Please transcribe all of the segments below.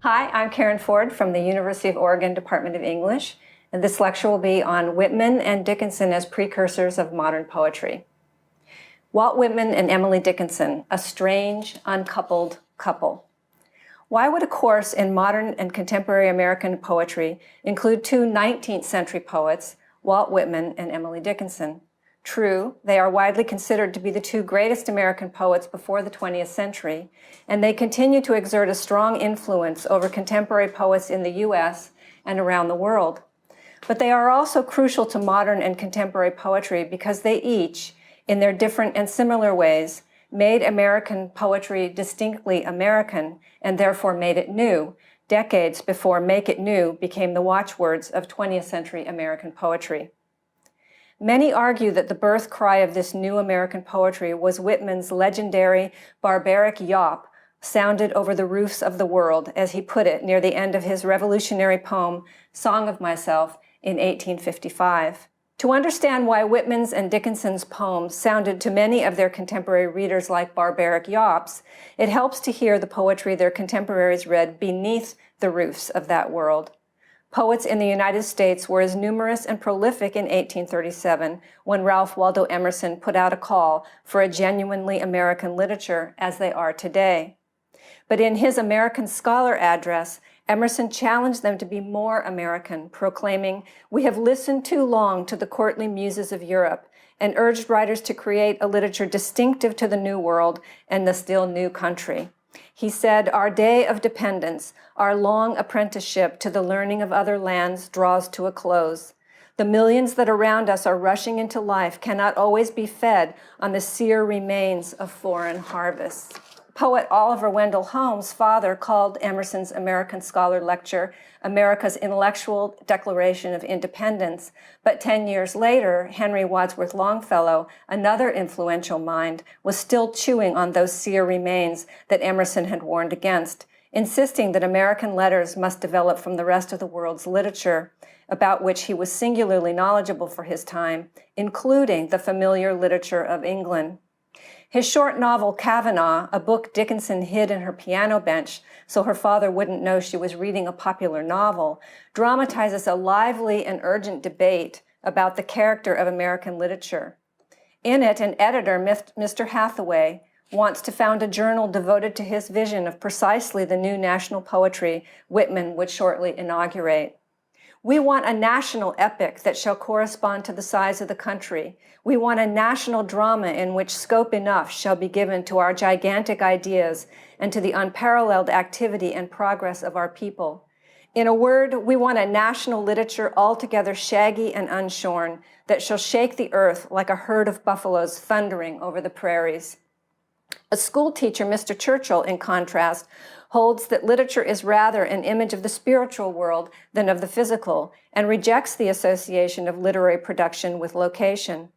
Hi, I'm Karen Ford from the University of Oregon Department of English, and this lecture will be on Whitman and Dickinson as precursors of modern poetry. Walt Whitman and Emily Dickinson, a strange, uncoupled couple. Why would a course in modern and contemporary American poetry include two 19th century poets, Walt Whitman and Emily Dickinson? True, they are widely considered to be the two greatest American poets before the 20th century, and they continue to exert a strong influence over contemporary poets in the US and around the world. But they are also crucial to modern and contemporary poetry because they each, in their different and similar ways, made American poetry distinctly American and therefore made it new, decades before "make it new" became the watchwords of 20th century American poetry. Many argue that the birth cry of this new American poetry was Whitman's legendary barbaric yawp sounded over the roofs of the world, as he put it near the end of his revolutionary poem, Song of Myself, in 1855. To understand why Whitman's and Dickinson's poems sounded to many of their contemporary readers like barbaric yawps, it helps to hear the poetry their contemporaries read beneath the roofs of that world. Poets in the United States were as numerous and prolific in 1837, when Ralph Waldo Emerson put out a call for a genuinely American literature, as they are today. But in his American Scholar address, Emerson challenged them to be more American, proclaiming, "We have listened too long to the courtly muses of Europe," and urged writers to create a literature distinctive to the New World and the still new country. He said, "Our day of dependence, our long apprenticeship to the learning of other lands draws to a close. The millions that around us are rushing into life cannot always be fed on the sere remains of foreign harvests." Poet Oliver Wendell Holmes' father called Emerson's American Scholar lecture America's Intellectual Declaration of Independence, but 10 years later, Henry Wadsworth Longfellow, another influential mind, was still chewing on those sere remains that Emerson had warned against, insisting that American letters must develop from the rest of the world's literature, about which he was singularly knowledgeable for his time, including the familiar literature of England. His short novel, Kavanaugh, a book Dickinson hid in her piano bench so her father wouldn't know she was reading a popular novel, dramatizes a lively and urgent debate about the character of American literature. In it, an editor, Mr. Hathaway, wants to found a journal devoted to his vision of precisely the new national poetry Whitman would shortly inaugurate. "We want a national epic that shall correspond to the size of the country. We want a national drama in which scope enough shall be given to our gigantic ideas and to the unparalleled activity and progress of our people. In a word, we want a national literature altogether shaggy and unshorn that shall shake the earth like a herd of buffaloes thundering over the prairies." A school teacher, Mr. Churchill, in contrast, holds that literature is rather an image of the spiritual world than of the physical, and rejects the association of literary production with location.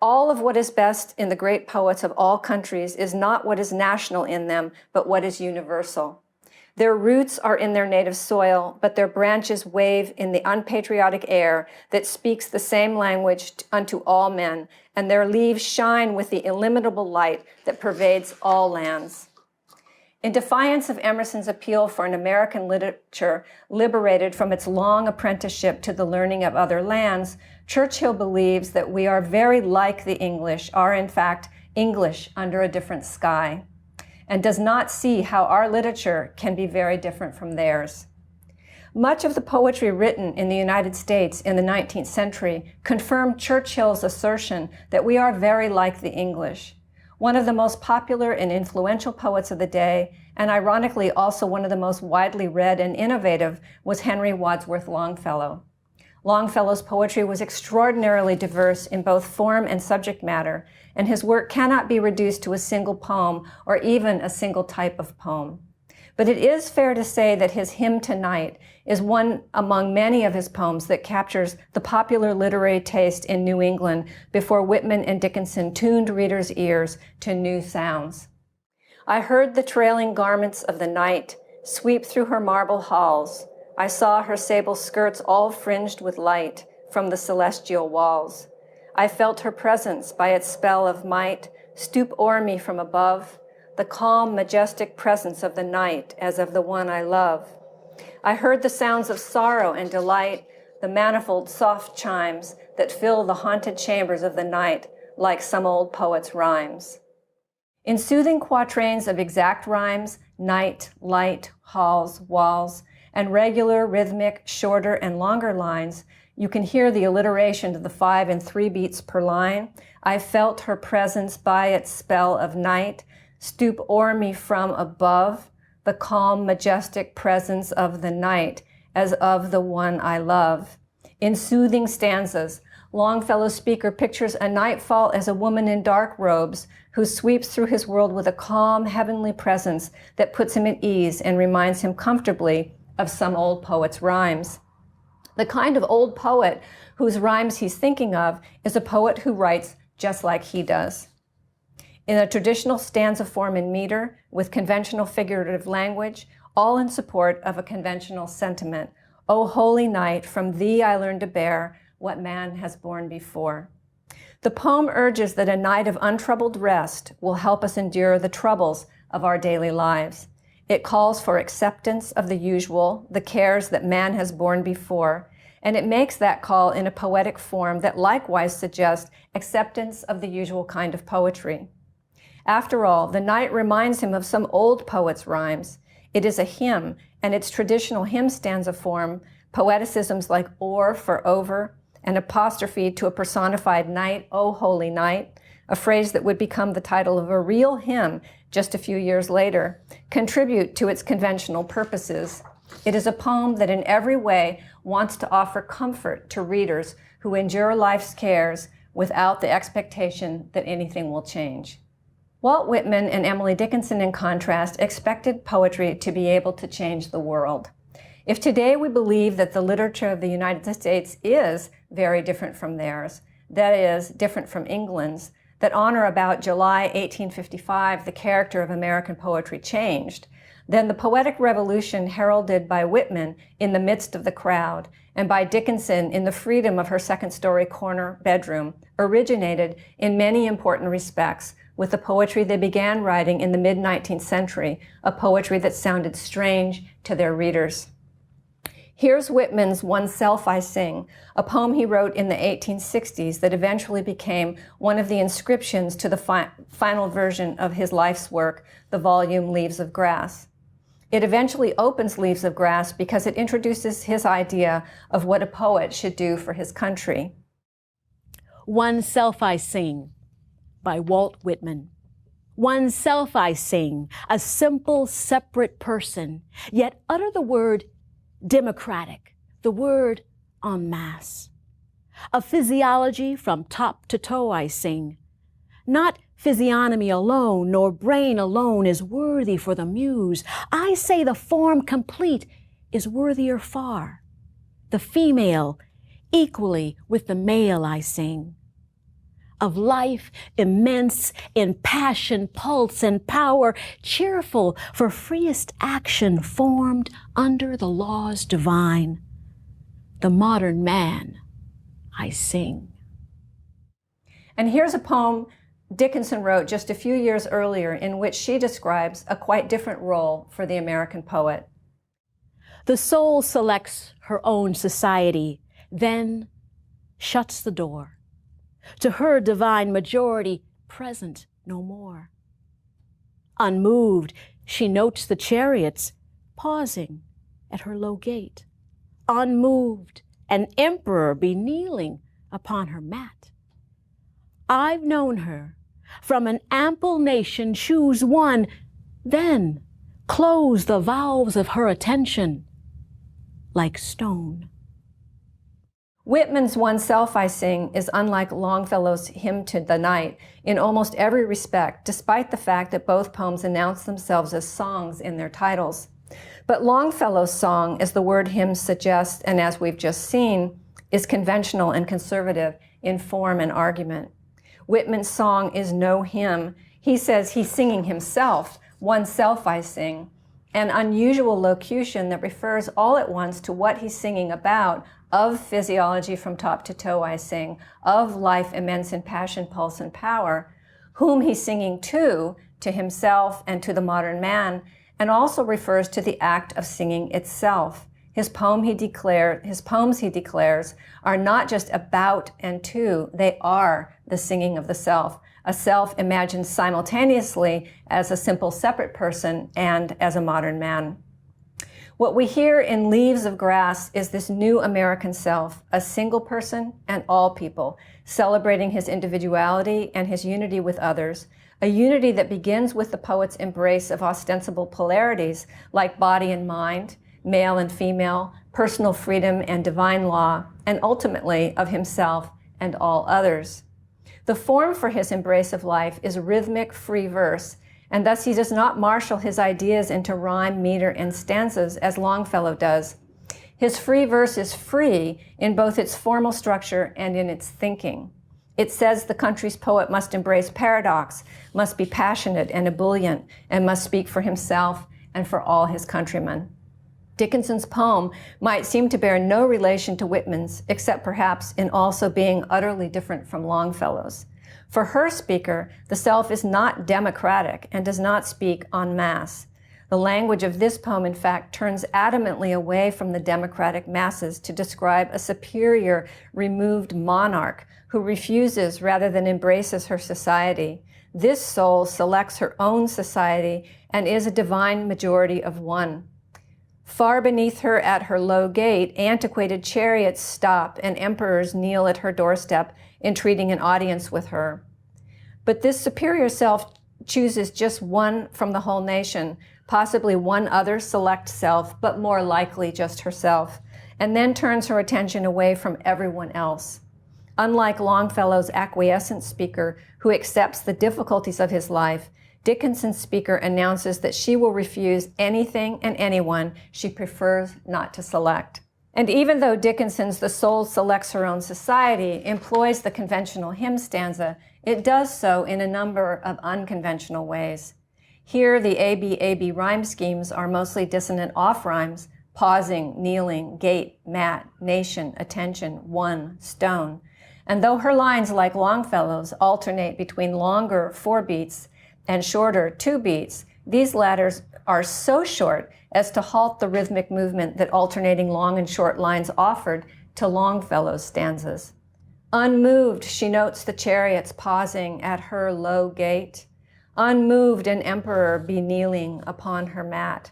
All of what is best in the great poets of all countries is not what is national in them, but what is universal. Their roots are in their native soil, but their branches wave in the unpatriotic air that speaks the same language unto all men, and their leaves shine with the illimitable light that pervades all lands. In defiance of Emerson's appeal for an American literature liberated from its long apprenticeship to the learning of other lands, Churchill believes that we are very like the English, are in fact English under a different sky, and does not see how our literature can be very different from theirs. Much of the poetry written in the United States in the 19th century confirmed Churchill's assertion that we are very like the English. One of the most popular and influential poets of the day, and ironically also one of the most widely read and innovative, was Henry Wadsworth Longfellow. Longfellow's poetry was extraordinarily diverse in both form and subject matter, and his work cannot be reduced to a single poem or even a single type of poem. But it is fair to say that his Hymn to Night is one among many of his poems that captures the popular literary taste in New England before Whitman and Dickinson tuned readers' ears to new sounds. "I heard the trailing garments of the night sweep through her marble halls. I saw her sable skirts all fringed with light from the celestial walls. I felt her presence by its spell of might stoop o'er me from above. the calm, majestic presence of the night as of the one I love. I heard the sounds of sorrow and delight, the manifold soft chimes that fill the haunted chambers of the night like some old poet's rhymes. In soothing quatrains of exact rhymes, night, light, halls, walls, and regular, rhythmic, shorter and longer lines, you can hear the alliteration to the 5 and 3 beats per line. I felt her presence by its spell of night stoop o'er me from above, the calm, majestic presence of the night as of the one I love. In soothing stanzas, Longfellow's speaker pictures a nightfall as a woman in dark robes who sweeps through his world with a calm, heavenly presence that puts him at ease and reminds him comfortably of some old poet's rhymes. The kind of old poet whose rhymes he's thinking of is a poet who writes just like he does. In a traditional stanza form and meter, with conventional figurative language, all in support of a conventional sentiment. O holy night, from thee I learned to bear what man has borne before. The poem urges that a night of untroubled rest will help us endure the troubles of our daily lives. It calls for acceptance of the usual, the cares that man has borne before, and it makes that call in a poetic form that likewise suggests acceptance of the usual kind of poetry. After all, the night reminds him of some old poet's rhymes. It is a hymn, and its traditional hymn stanza form, poeticisms like or for over, an apostrophe to a personified night, O holy night, a phrase that would become the title of a real hymn just a few years later, contribute to its conventional purposes. It is a poem that in every way wants to offer comfort to readers who endure life's cares without the expectation that anything will change. Walt Whitman and Emily Dickinson, in contrast, expected poetry to be able to change the world. If today we believe that the literature of the United States is very different from theirs, that is, different from England's, that on or about July 1855 the character of American poetry changed, then the poetic revolution heralded by Whitman in the midst of the crowd and by Dickinson in the freedom of her second-story corner bedroom originated in many important respects with the poetry they began writing in the mid-19th century, a poetry that sounded strange to their readers. Here's Whitman's Oneself I Sing, a poem he wrote in the 1860s that eventually became one of the inscriptions to the final version of his life's work, the volume Leaves of Grass. It eventually opens Leaves of Grass because it introduces his idea of what a poet should do for his country. Oneself I Sing by Walt Whitman. Oneself I sing, a simple, separate person, yet utter the word democratic, the word en masse. A physiology from top to toe I sing. Not physiognomy alone, nor brain alone is worthy for the muse. I say the form complete is worthier far. The female, equally with the male I sing. Of life immense in passion, pulse, and power, cheerful for freest action formed under the laws divine. The modern man I sing. And here's a poem Dickinson wrote just a few years earlier in which she describes a quite different role for the American poet. The soul selects her own society, then shuts the door. To her divine majority, present no more. Unmoved, she notes the chariots pausing at her low gate. Unmoved, an emperor be kneeling upon her mat. I've known her from an ample nation choose one, then close the valves of her attention like stone. Whitman's Oneself I Sing is unlike Longfellow's Hymn to the Night in almost every respect, despite the fact that both poems announce themselves as songs in their titles. But Longfellow's song, as the word hymn suggests, and as we've just seen, is conventional and conservative in form and argument. Whitman's song is no hymn. He says he's singing himself, Oneself I Sing, an unusual locution that refers all at once to what he's singing about, of physiology from top to toe I sing, of life immense in passion, pulse, and power. Whom he's singing to to himself and to the modern man, and also refers to the act of singing itself. His poems, he declares, are not just about and to, they are the singing of the self, a self imagined simultaneously as a simple separate person and as a modern man. What we hear in Leaves of Grass is this new American self, a single person and all people, celebrating his individuality and his unity with others, a unity that begins with the poet's embrace of ostensible polarities like body and mind, male and female, personal freedom and divine law, and ultimately of himself and all others. The form for his embrace of life is rhythmic free verse, and thus he does not marshal his ideas into rhyme, meter, and stanzas as Longfellow does. His free verse is free in both its formal structure and in its thinking. It says the country's poet must embrace paradox, must be passionate and ebullient, and must speak for himself and for all his countrymen. Dickinson's poem might seem to bear no relation to Whitman's, except perhaps in also being utterly different from Longfellow's. For her speaker, the self is not democratic and does not speak en masse. The language of this poem, in fact, turns adamantly away from the democratic masses to describe a superior, removed monarch who refuses rather than embraces her society. This soul selects her own society and is a divine majority of one. Far beneath her at her low gate, antiquated chariots stop and emperors kneel at her doorstep, entreating an audience with her. But this superior self chooses just one from the whole nation, possibly one other select self, but more likely just herself, and then turns her attention away from everyone else. Unlike Longfellow's acquiescent speaker, who accepts the difficulties of his life, Dickinson's speaker announces that she will refuse anything and anyone she prefers not to select. And even though Dickinson's The Soul Selects Her Own Society employs the conventional hymn stanza, it does so in a number of unconventional ways. Here, the A-B rhyme schemes are mostly dissonant off-rhymes: pausing, kneeling, gate, mat, nation, attention, one, stone. And though her lines, like Longfellow's, alternate between longer 4 beats and shorter 2 beats, these latter are so short as to halt the rhythmic movement that alternating long and short lines offered to Longfellow's stanzas. Unmoved, she notes the chariots pausing at her low gate. Unmoved, an emperor be kneeling upon her mat.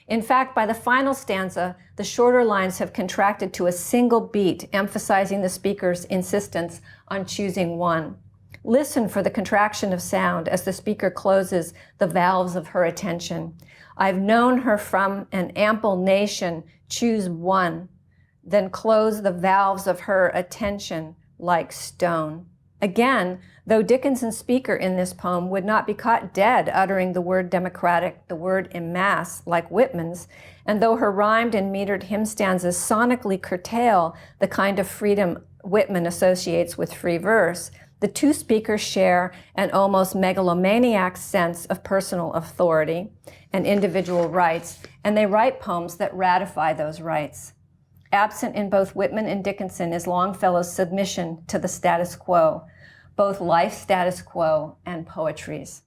In fact, by the final stanza, the shorter lines have contracted to a single beat, emphasizing the speaker's insistence on choosing one. Listen for the contraction of sound as the speaker closes the valves of her attention. I've known her from an ample nation, choose one, then close the valves of her attention like stone. Again, though Dickinson's speaker in this poem would not be caught dead uttering the word democratic, the word en masse, like Whitman's, and though her rhymed and metered hymn stanzas sonically curtail the kind of freedom Whitman associates with free verse, the two speakers share an almost megalomaniac sense of personal authority and individual rights, and they write poems that ratify those rights. Absent in both Whitman and Dickinson is Longfellow's submission to the status quo, both life status quo and poetry's.